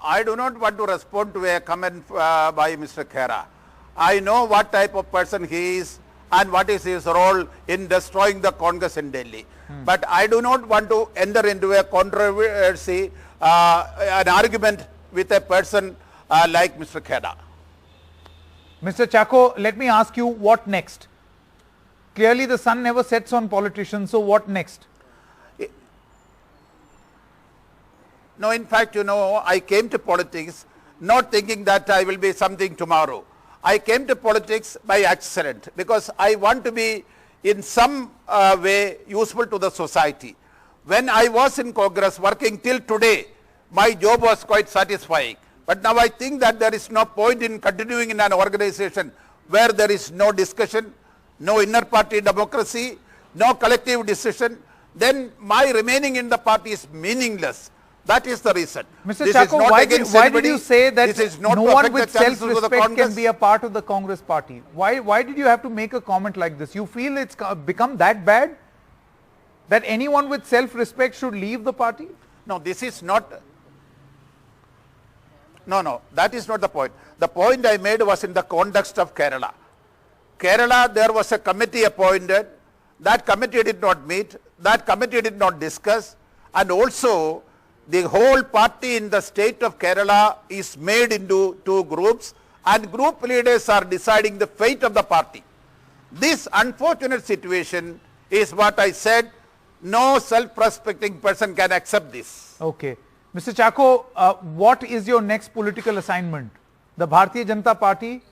I do not want to respond to a comment by Mr. Khera. I know what type of person he is and what is his role in destroying the Congress in Delhi. But I do not want to enter into a controversy, an argument with a person like Mr. Kheda. Mr. Chacko, let me ask you, what next? Clearly the sun never sets on politicians, so what next? No, in fact, I came to politics not thinking that I will be something tomorrow. I came to politics by accident because I want to be in some way useful to the society. When I was in Congress working till today, my job was quite satisfying. But now I think that there is no point in continuing in an organization where there is no discussion, no inner party democracy, no collective decision. Then my remaining in the party is meaningless. That is the reason. Mr. Chacko, why did you say that no one with self-respect can be a part of the Congress party? Why did you have to make a comment like this? You feel it's become that bad that anyone with self-respect should leave the party? No, this is not. No, that is not the point. The point I made was in the context of Kerala. Kerala, there was a committee appointed. That committee did not meet. That committee did not discuss. And also, the whole party in the state of Kerala is made into two groups, and group leaders are deciding the fate of the party. This unfortunate situation is what I said No self-respecting person can accept this. Okay. Mr. Chacko, what is your next political assignment? The Bharatiya Janata Party?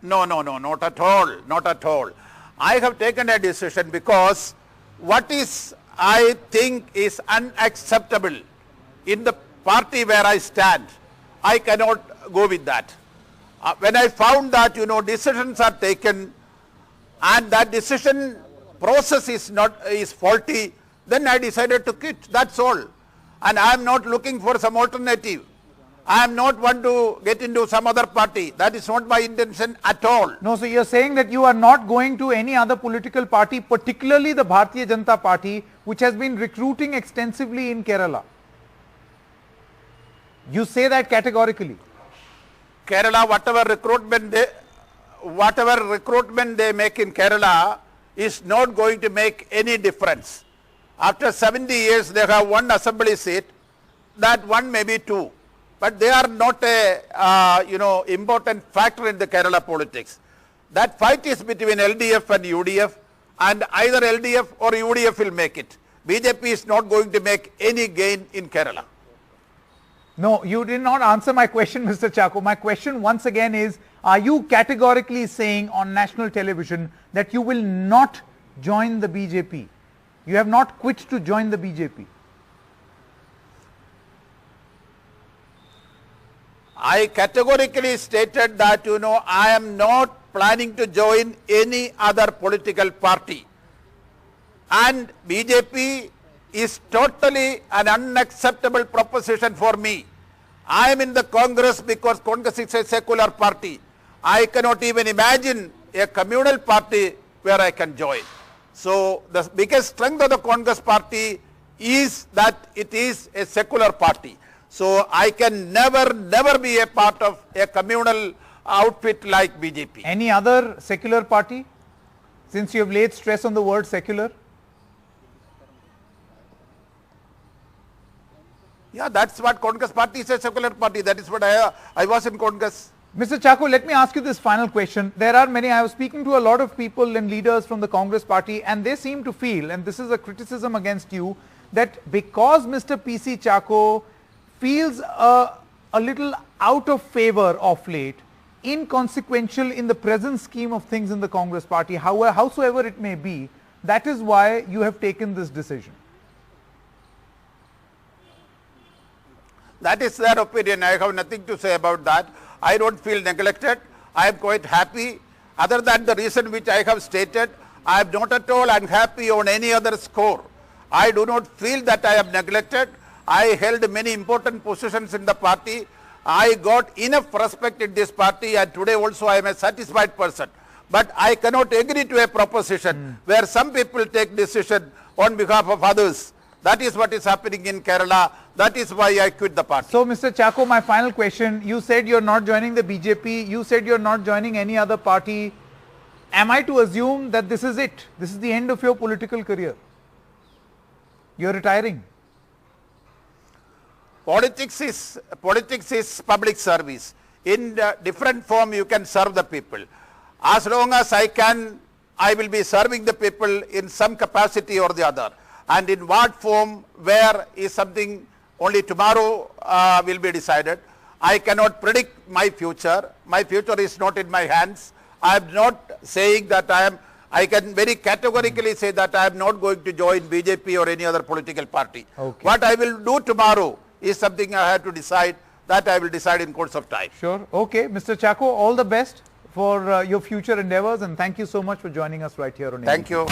No, not at all, not at all. I have taken a decision because what is, I think, is unacceptable in the party where I stand, I cannot go with that. When I found that, decisions are taken and that decision process is faulty, then I decided to quit, that's all. And I am not looking for some alternative. I am not want to get into some other party. That is not my intention at all. No, so you're saying that you are not going to any other political party, particularly the Bharatiya Janata Party, which has been recruiting extensively in Kerala. You say that categorically. Kerala, whatever recruitment they make in Kerala is not going to make any difference. After 70 years, they have one assembly seat, that one may be two. But they are not a important factor in the Kerala politics. That fight is between LDF and UDF, and either LDF or UDF will make it. BJP is not going to make any gain in Kerala. No, you did not answer my question, Mr. Chacko. My question once again is, are you categorically saying on national television that you will not join the BJP? You have not quit to join the BJP. I categorically stated that, I am not planning to join any other political party. And BJP is totally an unacceptable proposition for me. I am in the Congress because Congress is a secular party. I cannot even imagine a communal party where I can join. So the biggest strength of the Congress party is that it is a secular party. So I can never be a part of a communal outfit like BJP. Any other secular party? Since you have laid stress on the word secular. Yeah, that's what Congress party is, a secular party. That is what I was in Congress. Mr. Chacko, let me ask you this final question. There are many, I was speaking to a lot of people and leaders from the Congress party, and they seem to feel, and this is a criticism against you, that because Mr. PC Chacko feels a little out of favor of late, inconsequential in the present scheme of things in the Congress party, howsoever it may be, that is why you have taken this decision. That is their opinion. I have nothing to say about that. I don't feel neglected. I am quite happy. Other than the reason which I have stated, I am not at all unhappy on any other score. I do not feel that I am neglected. I held many important positions in the party. I got enough respect in this party, and today also I am a satisfied person. But I cannot agree to a proposition where some people take decision on behalf of others. That is what is happening in Kerala. That is why I quit the party. So, Mr. Chacko, my final question, you said you are not joining the BJP, you said you are not joining any other party. Am I to assume that this is it? This is the end of your political career? You are retiring? Politics is public service. In different form you can serve the people. As long as I can, I will be serving the people in some capacity or the other. And in what form, where is something only tomorrow will be decided. I cannot predict my future. My future is not in my hands. I am not saying that I can very categorically say that I am not going to join BJP or any other political party. Okay. What I will do tomorrow is something I have to decide, that I will decide in course of time. Sure. Okay. Mr. Chacko, all the best for your future endeavors, and thank you so much for joining us right here on Thank ABC. you.